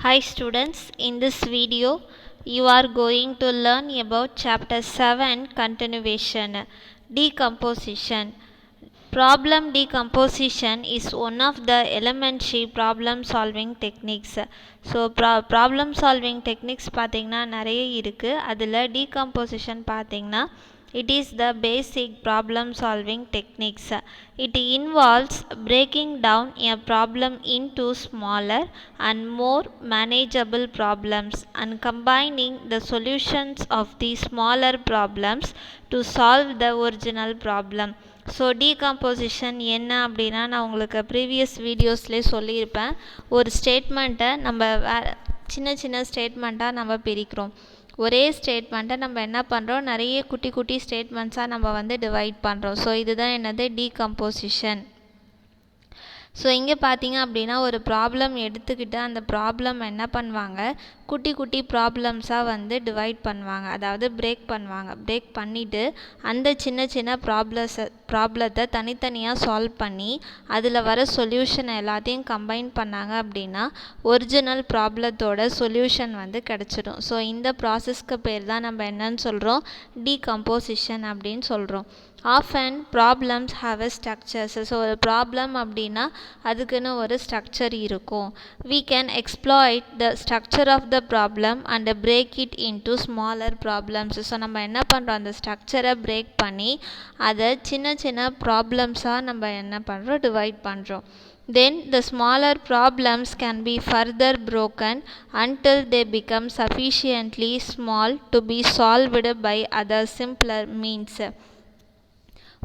Hi students, in this video you are going to learn about chapter 7 continuation, decomposition. Problem decomposition is one of the elementary problem solving techniques. So problem solving techniques பார்த்தீங்கன்னா நிறைய இருக்குது. அதில் decomposition பார்த்தீங்கன்னா it is the basic problem solving techniques. It involves breaking down a problem into smaller and more manageable problems and combining the solutions of the smaller problems to solve the original problem. So decomposition என்ன அப்படின்னா நான் உங்களுக்கு previous வீடியோஸ்லேயே சொல்லியிருப்பேன். ஒரு ஸ்டேட்மெண்ட்டை நம்ம சின்ன சின்ன ஸ்டேட்மெண்ட்டாக நம்ம பிரிக்கிறோம். ஒரே ஸ்டேட்மெண்ட்டை நம்ம என்ன பண்ணுறோம், நிறைய குட்டி குட்டி ஸ்டேட்மெண்ட்ஸாக நம்ம வந்து டிவைட் பண்ணுறோம். ஸோ இதுதான் என்னது டீகம்போசிஷன். ஸோ இங்கே பார்த்தீங்க அப்படின்னா ஒரு ப்ராப்ளம் எடுத்துக்கிட்டு அந்த ப்ராப்ளம் என்ன பண்ணுவாங்க, குட்டி குட்டி ப்ராப்ளம்ஸாக வந்து டிவைட் பண்ணுவாங்க, அதாவது பிரேக் பண்ணுவாங்க. பிரேக் பண்ணிவிட்டு அந்த சின்ன சின்ன ப்ராப்ளத்தை தனித்தனியாக சால்வ் பண்ணி அதில் வர சொல்யூஷன் எல்லாத்தையும் கம்பைன் பண்ணாங்க அப்படின்னா ஒரிஜினல் ப்ராப்ளத்தோட சொல்யூஷன் வந்து கிடச்சிடும். ஸோ இந்த ப்ராசஸ்க்கு பேர் தான் நம்ம என்னன்னு சொல்கிறோம், டீகம்போசிஷன் அப்படின்னு சொல்கிறோம். Often problems have a structures. So ஒரு ப்ராப்ளம் அப்படின்னா அதுக்குன்னு ஒரு ஸ்ட்ரக்சர் இருக்கும். we can exploit the structure of the problem and break it into smaller problems. So நம்ம என்ன பண்ணுறோம், அந்த ஸ்ட்ரக்சரை பிரேக் பண்ணி அதை சின்ன சின்ன ப்ராப்ளம்ஸாக நம்ம என்ன பண்ணுறோம், டிவைட் பண்ணுறோம். Then the smaller problems can be further broken until they become sufficiently small to be solved by other simpler means.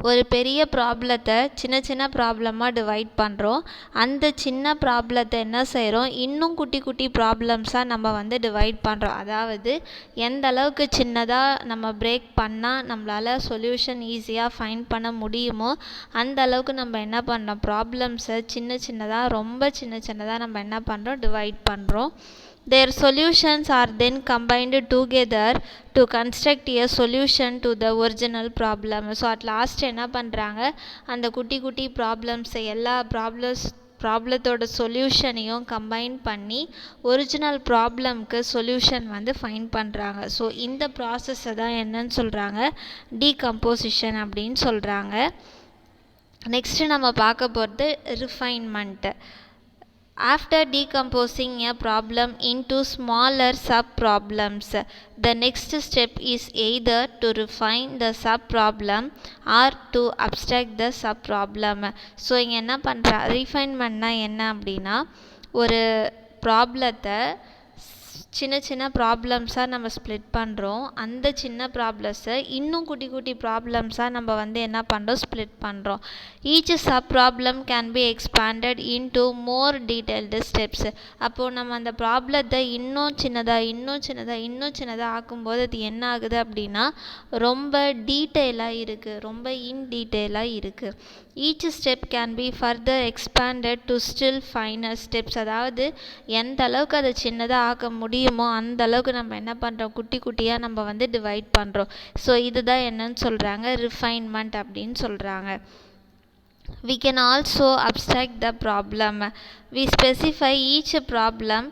ஒரு பெரிய ப்ராப்ளத்தை சின்ன சின்ன ப்ராப்ளமாக டிவைட் பண்ணுறோம். அந்த சின்ன ப்ராப்ளத்தை என்ன செய்கிறோம், இன்னும் குட்டி குட்டி ப்ராப்ளம்ஸாக நம்ம வந்து டிவைட் பண்ணுறோம். அதாவது எந்த அளவுக்கு சின்னதாக நம்ம பிரேக் பண்ணால் நம்மளால் சொல்யூஷன் ஈஸியாக ஃபைண்ட் பண்ண முடியுமோ அந்த அளவுக்கு நம்ம என்ன பண்ணுறோம், ப்ராப்ளம்ஸை சின்ன சின்னதாக ரொம்ப சின்ன சின்னதாக நம்ம என்ன பண்ணுறோம், டிவைட் பண்ணுறோம். Their solutions are then combined together to construct a solution to the original problem. So at last என்ன பண்ணுறாங்க, அந்த குட்டி குட்டி ப்ராப்ளம்ஸை எல்லா ப்ராப்ளத்தோட சொல்யூஷனையும் கம்பைன் பண்ணி ஒரிஜினல் ப்ராப்ளம்க்கு சொல்யூஷன் வந்து ஃபைண்ட் பண்ணுறாங்க. ஸோ இந்த ப்ராசஸை தான் என்னன்னு சொல்கிறாங்க, டீகம்போசிஷன் அப்படின்னு சொல்கிறாங்க. நெக்ஸ்ட்டு நம்ம பார்க்க போகிறது refinement. After decomposing a problem into smaller sub-problems, the next step is either to refine the sub-problem or to abstract the sub-problem. So இங்கே என்ன பண்ணுறா, ரிஃபைன்மெண்ட்னா என்ன அப்படின்னா ஒரு ப்ராப்ளத்தை சின்ன சின்ன ப்ராப்ளம்ஸாக நம்ம ஸ்ப்ளிட் பண்ணுறோம். அந்த சின்ன ப்ராப்ளம்ஸை இன்னும் குட்டி குட்டி ப்ராப்ளம்ஸாக நம்ம வந்து என்ன பண்ணுறோம், ஸ்ப்ளிட் பண்ணுறோம். Each sub problem can be expanded into more detailed steps. அப்போது நம்ம அந்த ப்ராப்ளத்தை இன்னும் சின்னதாக ஆக்கும்போது அது என்ன ஆகுது அப்படின்னா ரொம்ப டீட்டெயிலாக இருக்குது, ரொம்ப இன்டீட்டெயிலாக இருக்குது. Each step can be further expanded to still finer steps. அதாவது எந்த அளவுக்கு அதை சின்னதாக ஆக்க முடியுமோ அந்த அளவுக்கு நம்ம என்ன பண்ணுறோம், குட்டி குட்டியாக நம்ம வந்து டிவைட் பண்ணுறோம். ஸோ இதுதான் என்னன்னு சொல்கிறாங்க, ரிஃபைன்மெண்ட் அப்படின்னு சொல்கிறாங்க. We can also abstract the problem. We specify each problem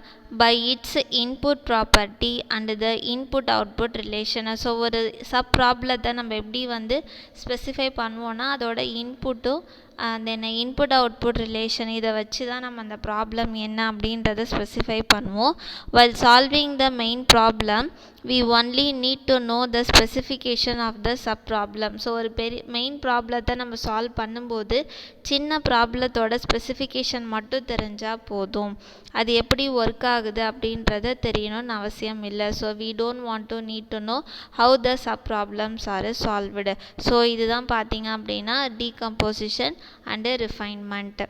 by its input property and the input output relation. So ஒரு சப் ப்ராப்ளத்தை நம்ம எப்படி வந்து ஸ்பெசிஃபை பண்ணுவோன்னா அதோட இன்புட்டும் தென் இன்புட் அவுட்புட் ரிலேஷன் இதை வச்சு தான் நம்ம அந்த ப்ராப்ளம் என்ன அப்படின்றத ஸ்பெசிஃபை பண்ணுவோம். while solving the main problem we only need to know the specification of the sub problem. So ஒரு மெயின் ப்ராப்ளத்தை நம்ம சால்வ் பண்ணும்போது சின்ன ப்ராப்ளத்தோட ஸ்பெசிஃபிகேஷன் மட்டும் தெரிஞ்சால் போதும். அது எப்படி ஒர்க் ஆகுது அப்படின்றத தெரியணும்னு அவசியம் இல்லை. So we don't want to need to know how the sub problems are solved. So இதுதான் பார்த்தீங்க அப்படின்னா டீகம்போசிஷன் அண்டு ரிஃபைன்மெண்ட்.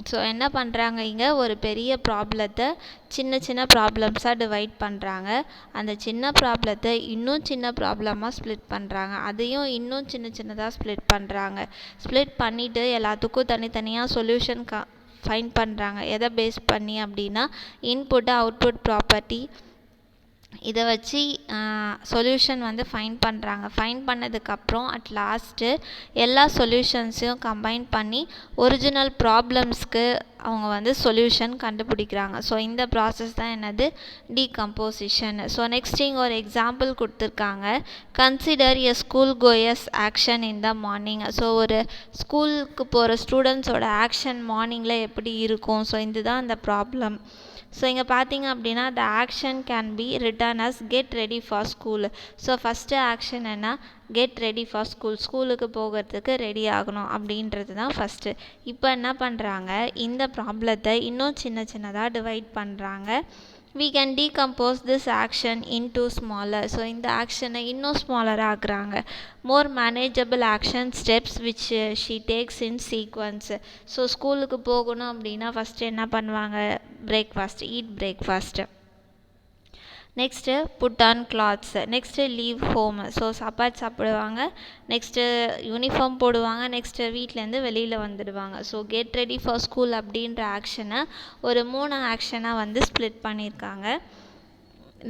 ஸோ என்ன பண்ணுறாங்க, இங்கே ஒரு பெரிய ப்ராப்ளத்தை சின்ன சின்ன ப்ராப்ளம்ஸாக டிவைட் பண்ணுறாங்க. அந்த சின்ன ப்ராப்ளத்தை இன்னும் சின்ன ப்ராப்ளமாக ஸ்ப்ளிட் பண்ணுறாங்க. அதையும் இன்னும் சின்னதாக ஸ்ப்ளிட் பண்ணுறாங்க. ஸ்ப்ளிட் பண்ணிவிட்டு எல்லாத்துக்கும் தனித்தனியாக சொல்யூஷன் ஃபைண்ட் பண்ணுறாங்க. எதை பேஸ் பண்ணி அப்படின்னா இன்புட்டு அவுட்புட் ப்ராப்பர்ட்டி இதை வச்சு சொல்யூஷன் வந்து ஃபைண்ட் பண்ணுறாங்க. ஃபைண்ட் பண்ணதுக்கப்புறம் அட் லாஸ்ட்டு எல்லா சொல்யூஷன்ஸையும் கம்பைன் பண்ணி ஒரிஜினல் ப்ராப்ளம்ஸ்க்கு அவங்க வந்து சொல்யூஷன் கண்டுபிடிக்கிறாங்க. ஸோ இந்த ப்ராசஸ் தான் என்னது, டீகம்போசிஷன். ஸோ நெக்ஸ்ட் இங்கே ஒரு எக்ஸாம்பிள் கொடுத்துருக்காங்க. Consider a school chores action in the morning. So ஒரு ஸ்கூலுக்கு போகிற ஸ்டூடெண்ட்ஸோட ஆக்ஷன் மார்னிங்கில் எப்படி இருக்கும். ஸோ இதுதான் அந்த ப்ராப்ளம். ஸோ இங்கே பார்த்தீங்க அப்படின்னா the action can be written us get ready for school. So first action என்ன, கெட் ரெடி ஃபார் ஸ்கூல், ஸ்கூலுக்கு போகிறதுக்கு ரெடி ஆகணும் அப்படின்றது தான் ஃபஸ்ட்டு. இப்போ என்ன பண்ணுறாங்க, இந்த ப்ராப்ளத்தை இன்னும் சின்ன சின்னதாக டிவைட் பண்ணுறாங்க. we can decompose this action into smaller. So இந்த ஆக்ஷனை இன்னும் ஸ்மாலர் ஆக்குறாங்க. more manageable action steps which she takes in sequence. So ஸ்கூலுக்கு போகணும் அப்படின்னா ஃபஸ்ட்டு என்ன பண்ணுவாங்க, breakfast, eat breakfast. Next put on clothes, next leave home. So சாப்பாடு சாப்பிடுவாங்க, நெக்ஸ்ட்டு யூனிஃபார்ம் போடுவாங்க, நெக்ஸ்ட்டு வீட்டிலேருந்து வெளியில் வந்துடுவாங்க. So get ready for school அப்படின்ற ஆக்ஷனை ஒரு 3 ஆக்ஷனாக வந்து ஸ்ப்ளிட் பண்ணியிருக்காங்க.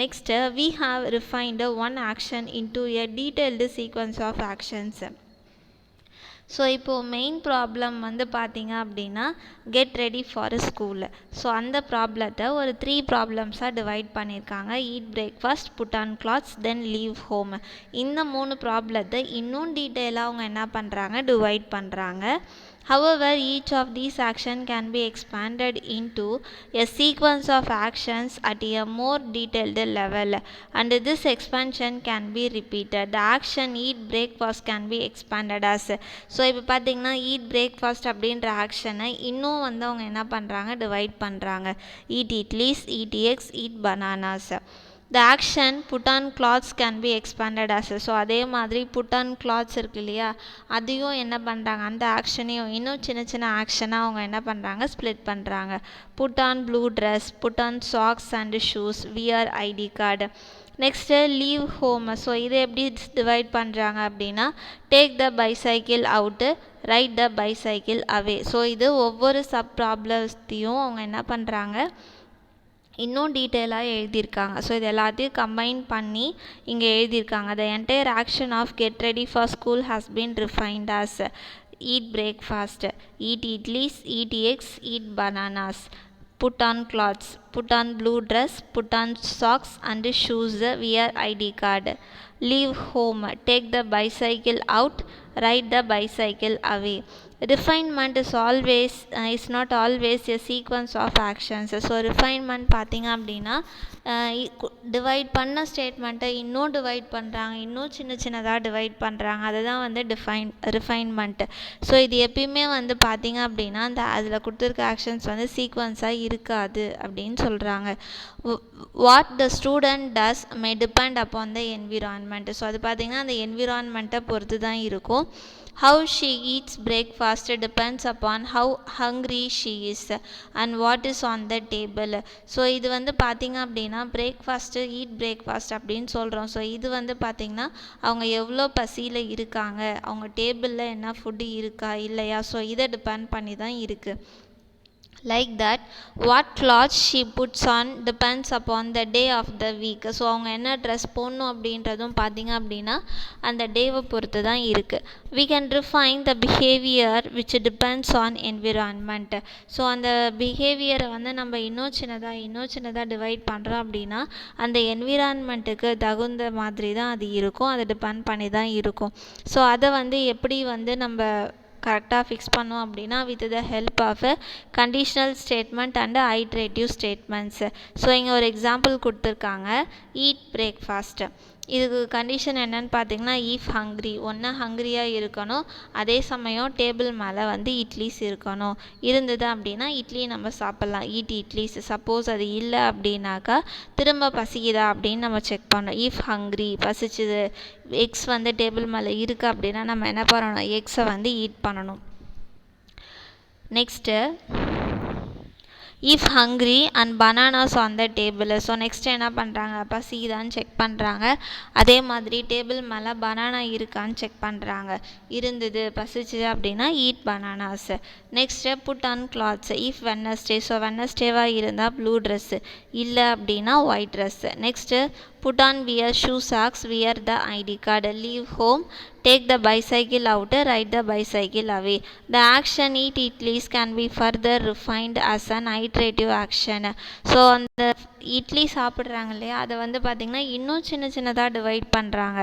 Next we have refined one action into a detailed sequence of actions. So இப்போது மெயின் ப்ராப்ளம் வந்து பார்த்தீங்க அப்படின்னா get ready for school. So அந்த ப்ராப்ளத்தை ஒரு 3 ப்ராப்ளம்ஸாக டிவைட் பண்ணியிருக்காங்க. Eat breakfast, put on clothes, then leave home. இந்த 3 ப்ராப்ளத்தை இன்னும் டீட்டெயிலாக அவங்க என்ன பண்ணுறாங்க, டிவைட் பண்ணுறாங்க. However, each of these actions can be expanded into a sequence of actions at a more detailed level, and this expansion can be repeated. The action eat breakfast can be expanded as. So இப்போ பார்த்தீங்கன்னா eat breakfast அப்படின்ற ஆக்ஷனை இன்னும் வந்து அவங்க என்ன பண்ணுறாங்க, divide பண்ணுறாங்க. Eat idlis, eat eggs, eat bananas. The action put on clothes can be expanded as. So அதே மாதிரி put on clothes இருக்கு இல்லையா, அதையும் என்ன பண்ணுறாங்க, அந்த ஆக்ஷனையும் இன்னும் சின்ன சின்ன ஆக்ஷனாக அவங்க என்ன பண்ணுறாங்க, ஸ்ப்ளிட் பண்ணுறாங்க. put on blue dress, put on socks and shoes, wear ID card. Next leave home. So இதை எப்படி டிவைட் பண்ணுறாங்க அப்படின்னா take the bicycle out, right the bicycle away. So இது ஒவ்வொரு சப் ப்ராப்ளத்தையும் அவங்க என்ன பண்ணுறாங்க, இன்னும் டீட்டெயிலாக எழுதியிருக்காங்க. ஸோ இது எல்லாத்தையும் கம்பைன் பண்ணி இங்கே எழுதியிருக்காங்க. The entire action of get ready for school has been refined as eat breakfast, eat idlis, eat eggs, eat bananas, put on clothes, put on blue dress, put on socks and shoes, wear ID card, leave home, take the bicycle out, ride the bicycle away. Refinement is not always a sequence of actions. So refinement பார்த்தீங்க அப்படின்னா divide பண்ண ஸ்டேட்மெண்ட்டை இன்னும் divide பண்ணுறாங்க, இன்னும் சின்ன சின்னதாக divide பண்ணுறாங்க. அதுதான் வந்து ரிஃபைன்மெண்ட். ஸோ இது எப்பயுமே வந்து பார்த்தீங்க அப்படின்னா அந்த அதில் கொடுத்துருக்க ஆக்ஷன்ஸ் வந்து சீக்வன்ஸாக இருக்காது அப்படின்னு சொல்கிறாங்க. What the student does May depend upon the environment. So அது பார்த்திங்கன்னா அந்த என்விரான்மெண்ட்டை பொறுத்து தான் இருக்கும். How she eats breakfast depends upon how hungry she is and what is on the table. So இது வந்து பார்த்திங்க அப்படின்னா ஈட் பிரேக்ஃபாஸ்ட் அப்படின்னு சொல்கிறோம். ஸோ இது வந்து பார்த்திங்கன்னா அவங்க எவ்வளோ பசியில் இருக்காங்க, அவங்க டேபிளில் என்ன ஃபுட்டு இருக்கா இல்லையா, ஸோ இதை டிபெண்ட் பண்ணி தான் இருக்குது. Like that, what clothes she puts on depends upon the day of the week. So அவங்க என்ன ட்ரெஸ் போடணும் அப்படின்றதும் பார்த்திங்க அப்படின்னா அந்த டேவை பொறுத்து தான் இருக்குது. We can refine the behavior which depends on environment. So அந்த பிஹேவியரை வந்து நம்ம இன்னும் சின்னதாக டிவைட் பண்ணுறோம் அப்படின்னா அந்த என்விரான்மெண்ட்டுக்கு தகுந்த மாதிரி தான் அது இருக்கும், அது டிபெண்ட் பண்ணி தான் இருக்கும். ஸோ அதை வந்து எப்படி வந்து நம்ம கரெக்டாக ஃபிக்ஸ் பண்ணோம் அப்படின்னா with the help of conditional statement and iterative statements. So இங்கே ஒரு எக்ஸாம்பிள் கொடுத்துருக்காங்க, ஈட் பிரேக்ஃபாஸ்ட். இதுக்கு கண்டிஷன் என்னன்னு பார்த்தீங்கன்னா இஃப் ஹங்க்ரி, ஒன்று ஹங்க்ரியாக இருக்கணும், அதே சமயம் டேபிள் மேலே வந்து இட்லிஸ் இருந்தது அப்படின்னா இட்லி நம்ம சாப்பிட்லாம், ஈட் இட்லிஸ். சப்போஸ் அது இல்லை அப்படின்னாக்கா திரும்ப பசிக்குதா அப்படின்னு நம்ம செக் பண்ணோம். இஃப் ஹங்க்ரி, பசிச்சுது, எக்ஸ் வந்து டேபிள் மேலே இருக்குது அப்படின்னா நம்ம என்ன பண்ணணும், எக்ஸை வந்து ஈட் பண்ணணும். Next if hungry and bananas on the table. So next என்ன பண்ணுறாங்க, பசிக்குதான்னு செக் பண்ணுறாங்க, அதே மாதிரி டேபிள் மேலே பனானா இருக்கான்னு செக் பண்ணுறாங்க, இருந்தது பசிச்சுது அப்படின்னா eat bananas. Next put on clothes. If Wednesday, so வெட்னஸ்டேவாக இருந்தால் ப்ளூ ட்ரெஸ்ஸு, இல்லை அப்படின்னா white dress. Next put on wear shoe socks, wear the ID card, leave home, take the bicycle out, ride the bicycle away. The action eat idlis can be further refined as an iterative action. So அந்த இட்லி சாப்பிட்றாங்க இல்லையா, அதை வந்து பார்த்திங்கன்னா இன்னும் சின்ன சின்னதாக divide பண்ணுறாங்க.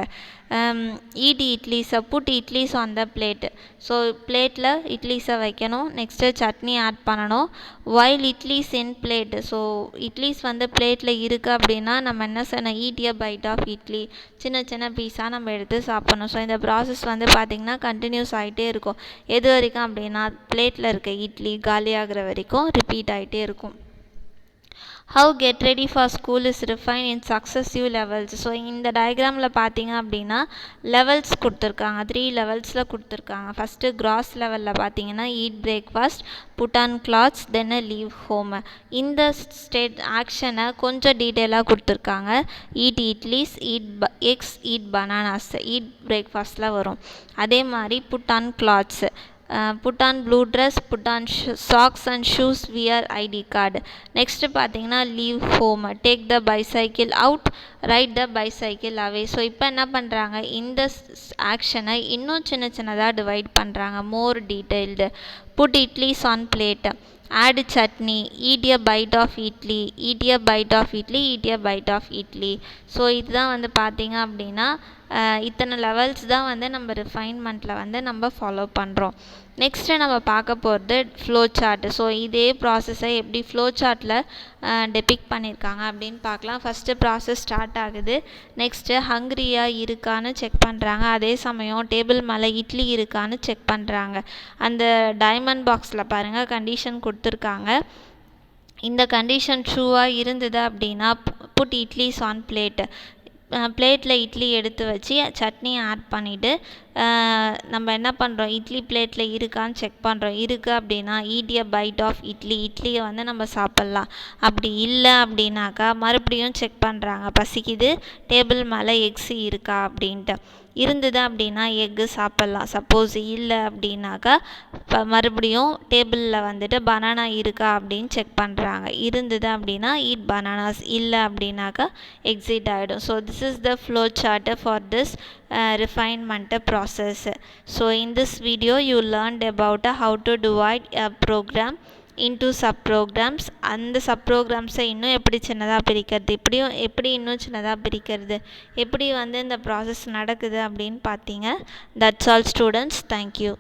ஈட் இட்லிஸை put idlis on the plate. So பிளேட்டில் இட்லிஸை வைக்கணும், நெக்ஸ்ட்டு சட்னி ஆட் பண்ணணும். While idlis in plate. So idlis வந்து பிளேட்டில் இருக்குது அப்படின்னா நம்ம என்ன செய்யணும், eat a bite of idli. சின்ன சின்ன பீஸாக நம்ம எடுத்து சாப்பிட்ணும். ஸோ இந்த ப்ராசஸ் வந்து பார்த்திங்கன்னா கண்டினியூஸ் ஆகிட்டே இருக்கும். எது வரைக்கும் அப்படின்னா பிளேட்டில் இருக்க இட்லி காலியாகிற வரைக்கும் ரிப்பீட் ஆகிட்டே இருக்கும். How get ready for school is refined in successive levels. So இந்த டயக்ராமில் பார்த்தீங்க அப்படின்னா லெவல்ஸ் கொடுத்துருக்காங்க, 3 லெவல்ஸில் கொடுத்துருக்காங்க. ஃபஸ்ட்டு கிராஸ் லெவலில் பார்த்தீங்கன்னா eat breakfast, put on clothes, then leave home. இந்த ஸ்டேட் ஆக்ஷனை கொஞ்சம் டீட்டெயிலாக கொடுத்துருக்காங்க. Eat idlis, eat eggs, eat bananas, eat பிரேக்ஃபாஸ்ட்டில் வரும். அதே மாதிரி put on clothes, put on blue dress, put on socks and shoes, wear ID card. Next பார்த்தீங்கன்னா leave home, take the bicycle out, ride the bicycle away. So இப்போ என்ன பண்ணுறாங்க, இந்த ஆக்ஷனை இன்னும் சின்ன சின்னதாக டிவைட் பண்ணுறாங்க, மோர் detailed. put idlis on plate, add chutney, eat a bite of idli, eat a bite of idli, eat a bite of idli. So இதுதான் வந்து பார்த்தீங்க அப்படின்னா இத்தனை லெவல்ஸ் தான் வந்து நம்ம ரிஃபைன்மெண்ட்டில் வந்து நம்ம ஃபாலோ பண்ணுறோம். நெக்ஸ்ட்டு நம்ம பார்க்க போகிறது ஃப்ளோ சார்ட். ஸோ இதே ப்ராசஸை எப்படி ஃப்ளோ சார்ட்டில் டெபிக் பண்ணியிருக்காங்க அப்படின்னு பார்க்கலாம். ஃபஸ்ட்டு ப்ராசஸ் ஸ்டார்ட் ஆகுது. நெக்ஸ்ட்டு ஹங்க்ரியாக இருக்கான்னு செக் பண்ணுறாங்க. அதே சமயம் டேபிள் மேலே இட்லி இருக்கான்னு செக் பண்ணுறாங்க. அந்த டைமண்ட் பாக்ஸில் பாருங்கள் கண்டிஷன் கொடுத்துருக்காங்க. இந்த கண்டிஷன் ட்ரூவாக இருந்தது அப்படின்னா புட் இட்லிஸ் ஆன் பிளேட்டு. பிளேட்டில் இட்லி எடுத்து வச்சு சட்னி ஆட் பண்ணிவிட்டு நம்ம என்ன பண்ணுறோம், இட்லி பிளேட்டில் இருக்கான்னு செக் பண்ணுறோம். இருக்குது அப்படின்னா eat a bite of idli, இட்லியை வந்து நம்ம சாப்பிட்லாம். அப்படி இல்லை அப்படின்னாக்கா மறுபடியும் செக் பண்ணுறாங்க, பசிக்குது, டேபிள் மேலே எக்ஸ் இருக்கா அப்படின்ட்டு. இருந்தது அப்படின்னா எக்கு சாப்பிட்லாம். சப்போஸ் இல்லை அப்படின்னாக்கா மறுபடியும் டேபிளில் வந்துட்டு பனானா இருக்கா அப்படின்னு செக் பண்ணுறாங்க. இருந்தது அப்படின்னா ஈட் பனானாஸ், இல்லை அப்படின்னாக்கா எக்ஸிட் ஆகிடும். So this is the flow chart for this refinement process. So in this video you learned about how to divide a program into subprograms. அந்த சப்ரோக்ராம்ஸை இன்னும் எப்படி சின்னதாக பிரிக்கிறது, எப்படி இன்னும் சின்னதாக பிரிக்கிறது, எப்படி வந்து இந்த ப்ராசஸ் நடக்குது அப்படின்னு பார்த்தீங்க. That's all students. Thank you.